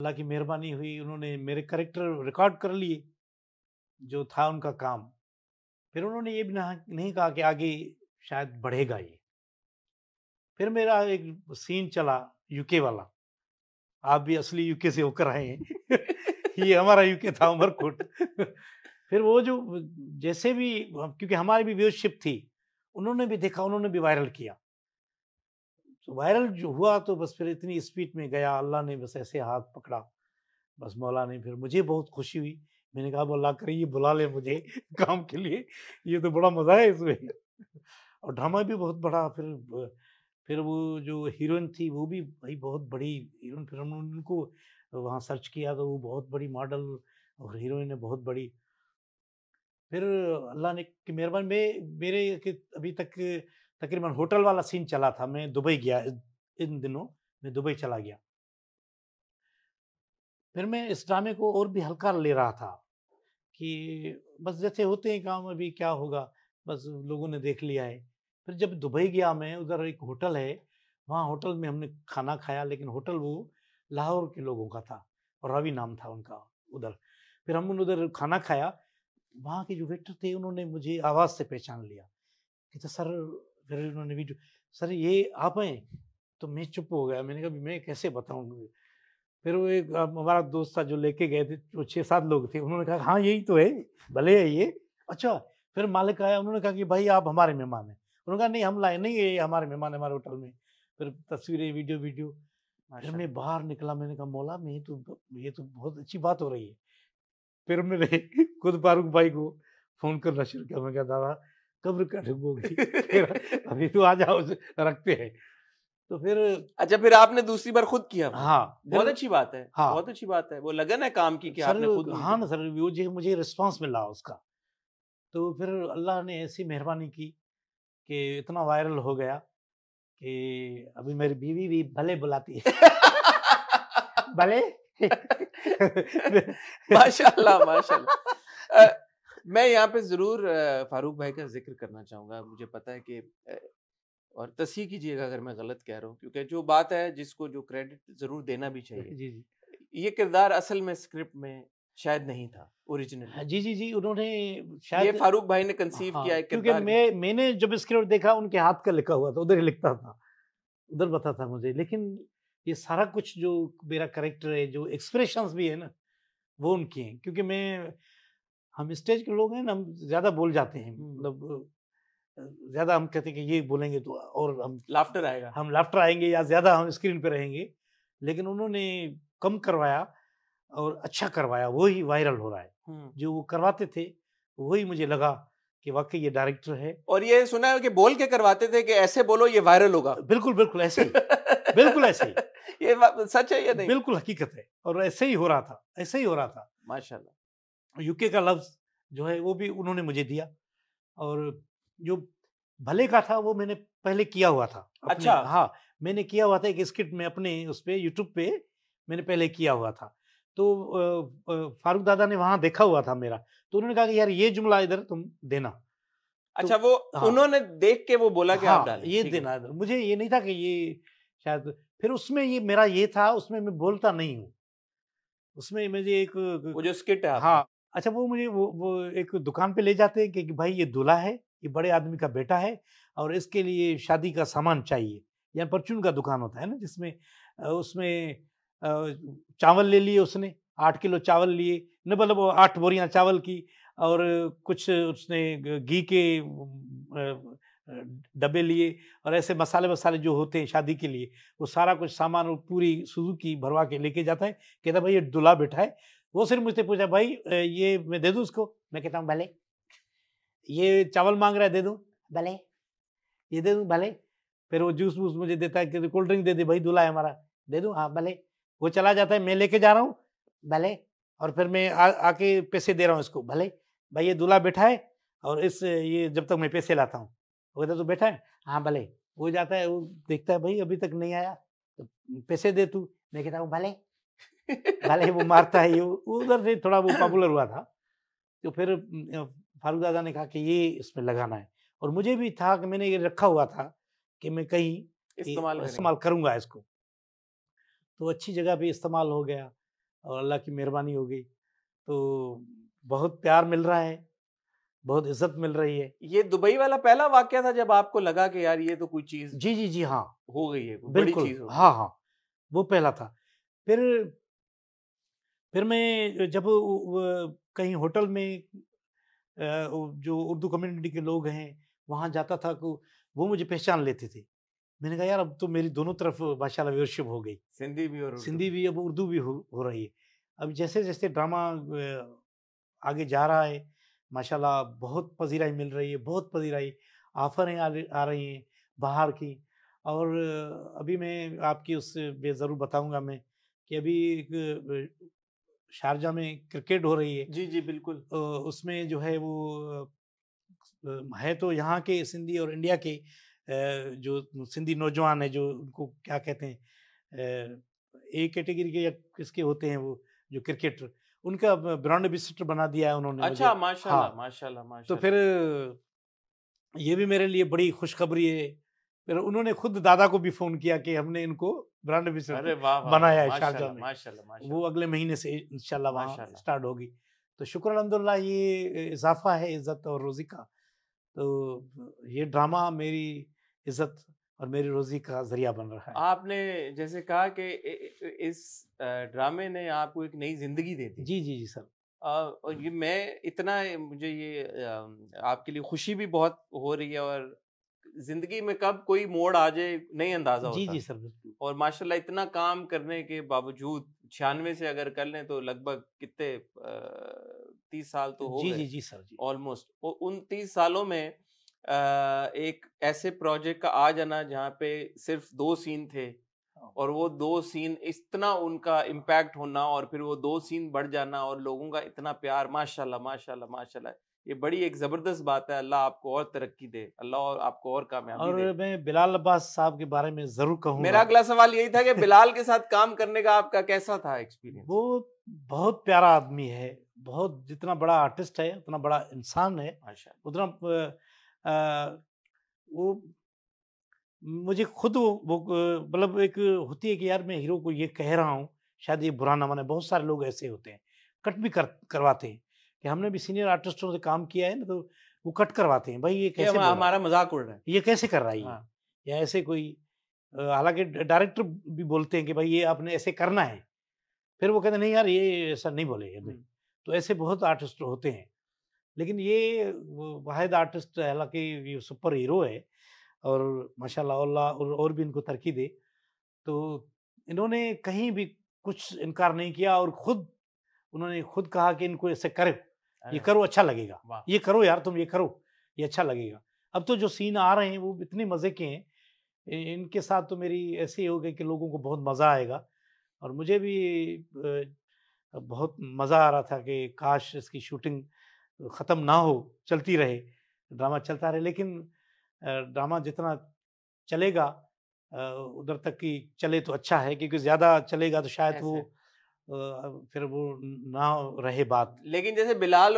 अल्लाह की मेहरबानी हुई, उन्होंने मेरे कैरेक्टर रिकॉर्ड कर लिए, जो था उनका काम। फिर उन्होंने ये भी नहीं कहा कि आगे शायद बढ़ेगा ये। फिर मेरा एक सीन चला यूके वाला, आप भी असली यूके से होकर आए हैं। ये हमारा यूके था उमरकोट। फिर वो जो जैसे भी, क्योंकि हमारी भी व्यूअरशिप थी, उन्होंने भी देखा, उन्होंने भी वायरल किया। तो वायरल जो हुआ तो बस फिर इतनी स्पीड में गया, अल्लाह ने बस ऐसे हाथ पकड़ा, बस मौला ने, फिर मुझे बहुत खुशी हुई। मैंने कहा, "अब अल्लाह करे ये बुला ले मुझे काम के लिए, ये तो बड़ा मज़ा है इसमें।" और ड्रामा भी बहुत बड़ा। फिर वो जो हीरोइन थी वो भी भाई बहुत बड़ी हीरोइन, फिर हमने उनको वहाँ सर्च किया तो वो बहुत बड़ी मॉडल और हीरोइन है बहुत बड़ी। फिर अल्लाह ने की मेहरबानी में मेरे कि अभी तक तकरीबन होटल वाला सीन चला था। मैं दुबई गया इन दिनों, मैं दुबई चला गया। फिर मैं इस ड्रामे को और भी हल्का ले रहा था कि बस जैसे होते हैं काम, अभी क्या होगा, बस लोगों ने देख लिया है। फिर जब दुबई गया मैं, उधर एक होटल है, वहाँ होटल में हमने खाना खाया, लेकिन होटल वो लाहौर के लोगों का था और रवि नाम था उनका उधर। फिर हम उधर खाना खाया, वहाँ के जो वेटर थे उन्होंने मुझे आवाज़ से पहचान लिया। कहते, "सर।" फिर उन्होंने वीडियो, "सर ये आप हैं?" तो मैं चुप हो गया, मैंने कहा मैं कैसे बताऊँ? फिर वो एक हमारा दोस्त था जो लेके गए थे, वो 6-7 लोग थे, उन्होंने कहा, "हाँ, यही तो है, भले है ये।" अच्छा, फिर मालिक आया, उन्होंने कहा कि भाई आप हमारे मेहमान हैं। उन्होंने कहा, "नहीं, हम लाए नहीं, ये हमारे मेहमान हैं हमारे होटल में।" फिर तस्वीरें, वीडियो वीडियो। फिर मैं माशाल्लाह। बाहर निकला, मैंने कहा, "मौला मैं ये तो बहुत अच्छी बात हो रही है।" फिर मैंने खुद फारूक भाई को फ़ोन करना शुरू किया, मैं कहा, "दादा कब्र कट होगी, फिर अभी तो आ जाओ, रखते हैं।" तो फिर अच्छा, फिर आपने दूसरी बार खुद किया फ़ोन। हाँ, बहुत फिर अच्छी बात है, हाँ। बहुत अच्छी बात है। वो लगन है काम की कि सर आपने खुद उनको हाँ ना फ़ोन। सर, वो जो मुझे रिस्पॉन्स मिला उसका, तो फिर अल्लाह ने ऐसी मेहरबानी की कि इतना वायरल हो गया कि अभी मेरी बीवी भी भले बुलाती है। भले। माशाल्लाह, माशाल्लाह। मैं यहाँ पे ज़रूर फ़ारूक भाई का ज़िक्र करना चाहूँगा। मुझे पता है कि और तस्हीह कीजिएगा अगर मैं गलत कह रहा हूँ, क्योंकि जो बात है जिसको जो क्रेडिट ज़रूर देना भी चाहिए। जी, जी। ये किरदार असल में स्क्रिप्ट में शायद नहीं था ओरिजिनली। हाँ, जी, जी, जी, उन्होंने ये शायद फ़ारूक भाई ने कंसीव किया हाँ, एक क्योंकि किरदार। मैंने जब स्क्रिप्ट देखा उनके हाथ का लिखा हुआ था, उधर ही लिखता था, उधर पता था मुझे। लेकिन ये सारा कुछ जो मेरा कैरेक्टर है, जो एक्सप्रेशंस भी है ना, वो उनकी हैं, क्योंकि हम स्टेज के लोग हैं ना, हम ज़्यादा बोल जाते हैं, हुँ, मतलब ज़्यादा हम कहते हैं कि ये बोलेंगे तो और लाफ्टर आएगा। हम लाफ्टर आएँगे या ज़्यादा हम स्क्रीन पे रहेंगे। लेकिन उन्होंने कम करवाया और अच्छा करवाया, वही वायरल हो रहा है। हुँ। जो वो करवाते थे, वही मुझे लगा कि वाक़ई ये डायरेक्टर है। और ये सुना है कि बोल के करवाते थे कि ऐसे बोलो ये वायरल होगा। बिल्कुल, बिल्कुल ऐसे ही, बिल्कुल ऐसे ही, ये बात सच है या नहीं? बिल्कुल हकीकत है और ऐसे ही हो रहा था, ऐसे ही हो रहा था। माशाल्लाह। यूके का लफ्ज़ जो है वो भी उन्होंने मुझे दिया और जो भले का था वो मैंने पहले किया हुआ था अपने, अच्छा। हाँ, मैंने किया हुआ था एक स्किट में अपने उस पे यूट्यूब पे मैंने पहले किया हुआ था। तो फारूक दादा ने वहाँ देखा हुआ था मेरा, तो उन्होंने कहा कि यार ये जुमला इधर तुम देना। अच्छा, तो वो हाँ, उन्होंने देख के वो बोला कि आप हाँ, डालें, ये ठीक है। देना इधर। मुझे ये नहीं था कि ये शायद, फिर उसमें ये मेरा ये था, उसमें मैं बोलता नहीं हूँ। उसमें मुझे एक वो जो स्किट है आपका। हाँ, अच्छा वो मुझे वो एक दुकान पे ले जाते हैं कि भाई ये दूल्हा है, ये बड़े आदमी का बेटा है और इसके लिए शादी का सामान चाहिए। या परचून का दुकान होता है ना जिसमें उसमें चावल ले लिए उसने, 8 किलो चावल लिए, न मतलब वो 8 बोरियाँ चावल की और कुछ उसने घी के डब्बे लिए और ऐसे मसाले-वसाले जो होते हैं शादी के लिए, वो सारा कुछ सामान वो पूरी सुज़ुकी भरवा के लेके जाता है। कहता है भाई ये दूल्हा बैठा है। वो सिर्फ़ मुझसे पूछा, भाई ये मैं दे दूँ उसको? मैं कहता हूँ भले। ये चावल माँग रहा है, दे दूँ? भले। ये दे दूँ? भले। फिर वो जूस-वूस मुझे देता है, कहते कोल्ड ड्रिंक दे दे भाई दूल्हा है हमारा, दे दूँ? हाँ, भले। वो चला जाता है, मैं लेके जा रहा हूँ, भले। और फिर मैं आके पैसे दे रहा हूँ इसको, भले। भाई ये दूल्हा बैठा है और ये जब तक मैं पैसे लाता हूँ। वो कहता है तू बैठा है? हाँ, भले। वो जाता है, वो देखता है भाई अभी तक नहीं आया, तो पैसे दे तू। मैं कहता हूँ भले। भले ही वो मारता है, ये वो उधर से थोड़ा वो पॉपुलर हुआ था। तो फिर फारूक दादा ने कहा कि ये इसमें लगाना है और मुझे भी था कि मैंने ये रखा हुआ था कि मैं कहीं ये इस्तेमाल करेंगे। इस्तेमाल करूँगा इसको। तो अच्छी जगह पे इस्तेमाल हो गया और अल्लाह की मेहरबानी हो गई। तो बहुत प्यार मिल रहा है, बहुत इज़्ज़त मिल रही है। ये दुबई वाला पहला वाक़या था जब आपको लगा कि यार ये तो कोई चीज़ जी, जी, जी, हाँ। हो गई है, कोई बड़ी बिल्कुल, चीज़ हो गई हाँ, है। हाँ, वो पहला था। फिर मैं जब कहीं होटल में जो उर्दू कम्युनिटी के लोग हैं, वहाँ जाता था को वो मुझे पहचान लेते थे। मैंने कहा यार अब तो मेरी दोनों तरफ माशाल्लाह व्यूअरशिप हो गई। सिंधी भी और उर्दू सिंधी भी। भी अब उर्दू भी हो रही है। अब जैसे-जैसे ड्रामा आगे जा रहा है, माशाल्लाह बहुत पज़ीराई मिल रही है, बहुत पज़ीराई ऑफ़रें आ रही हैं बाहर की। और अभी मैं आपकी उस पे ज़रूर बताऊँगा मैं कि अभी एक शारजाह में क्रिकेट हो रही है। जी, जी, बिल्कुल। उसमें जो है वो है तो यहाँ के सिंधी और इंडिया के जो सिंधी नौजवान है जो उनको क्या कहते हैं ए कैटेगरी के या किसके होते हैं वो जो क्रिकेटर उनका ब्रांड एम्बेसडर बना दिया है उन्होंने मुझे। अच्छा, हाँ, माशाल्लाह, माशाल्लाह, तो फिर माशाल्लाह। ये भी मेरे लिए बड़ी खुशखबरी है। फिर उन्होंने खुद दादा को भी फ़ोन किया कि हमने इनको ब्रांड अरे एम्बेसडर वाह, वाह, वाह! बनाया है शारजाह माशाल्लाह, में। माशाल्लाह, वो माशाल्लाह, अगले महीने से इंशाल्लाह वहाँ माशाल्लाह। स्टार्ट होगी। तो शुक्र अल्हम्दुलिल्लाह ये इज़ाफ़ा है इज़्ज़त और रोज़ी का। तो ये ड्रामा मेरी इज़्ज़त और मेरी रोज़ी का ज़रिया बन रहा है। आपने जैसे कहा कि इस ड्रामे ने आपको एक नई ज़िंदगी दे दी। जी, जी, जी सर। और ये मैं इतना मुझे ये आपके लिए खुशी भी बहुत हो रही है और ज़िंदगी में कब कोई मोड़ आ जाए नहीं अंदाज़ा जी, होता। जी सर, बिल्कुल। और माशाल्लाह इतना काम करने के बावजूद 96 से अगर कर लें तो लगभग कितने 30 साल तो हो जी, गए जी, जी सर, जी। ऑलमोस्ट। उन 30 सालों में एक ऐसे प्रोजेक्ट का आ जाना जहाँ पे सिर्फ 2 सीन थे हाँ। और वो 2 सीन इतना उनका इम्पैक्ट होना और फिर वो 2 सीन बढ़ जाना और लोगों का इतना प्यार माशाल्लाह, माशाल्लाह, माशाल्लाह। ये बड़ी एक ज़बरदस्त बात है। अल्लाह आपको और तरक्की दे, अल्लाह और आपको और कामयाबी और दे। मैं बिलाल अब्बास साहब के बारे में ज़रूर मेरा कहूँगा। अगला सवाल यही था कि बिलाल के साथ काम करने का आपका कैसा था एक्सपीरियंस? वो बहुत प्यारा आदमी है। बहुत जितना बड़ा आर्टिस्ट है, उतना बड़ा इंसान है, माशाल्लाह। उतना वो मुझे खुद वो मतलब एक होती है कि यार मैं हीरो को ये कह रहा हूँ, शायद ये बुरा ना माने, बहुत सारे लोग ऐसे होते हैं, कट भी करवाते हैं, कि हमने भी सीनियर आर्टिस्टों से काम किया है ना तो वो कट करवाते हैं, भाई ये कि कैसे बोल रहा है? हमारा मज़ाक उड़ रहा है। ये कैसे कर रहा है ये? हाँ। या ऐसे कोई हालाँकि डायरेक्टर भी बोलते हैं कि भाई ये आपने ऐसे करना है, फिर वो कहते हैं नहीं यार ये ऐसा नहीं बोले अभी, हुँ। तो ऐसे बहुत आर्टिस्ट होते हैं। लेकिन ये वो वाहिद आर्टिस्ट हालाँकि ये सुपर हीरो है और माशाल्लाह अल्लाह और भी इनको तरक्की दे। तो इन्होंने कहीं भी कुछ इनकार नहीं किया और उन्होंने खुद कहा कि इनको ऐसे करो, ये अरे वाह! करो अच्छा लगेगा। वाह! ये करो यार तुम ये करो, ये अच्छा लगेगा। अब तो जो सीन आ रहे हैं वो इतने मज़े के हैं। इनके साथ तो मेरी ऐसी हो गई कि लोगों को बहुत मज़ा आएगा और मुझे भी बहुत मज़ा आ रहा था कि काश इसकी शूटिंग ख़त्म ना हो, चलती रहे, ड्रामा चलता रहे। लेकिन ड्रामा जितना चलेगा उधर तक कि चले तो अच्छा है क्योंकि ज़्यादा चलेगा तो शायद वो ऐसे। फिर वो ना रहे बात। लेकिन जैसे बिलाल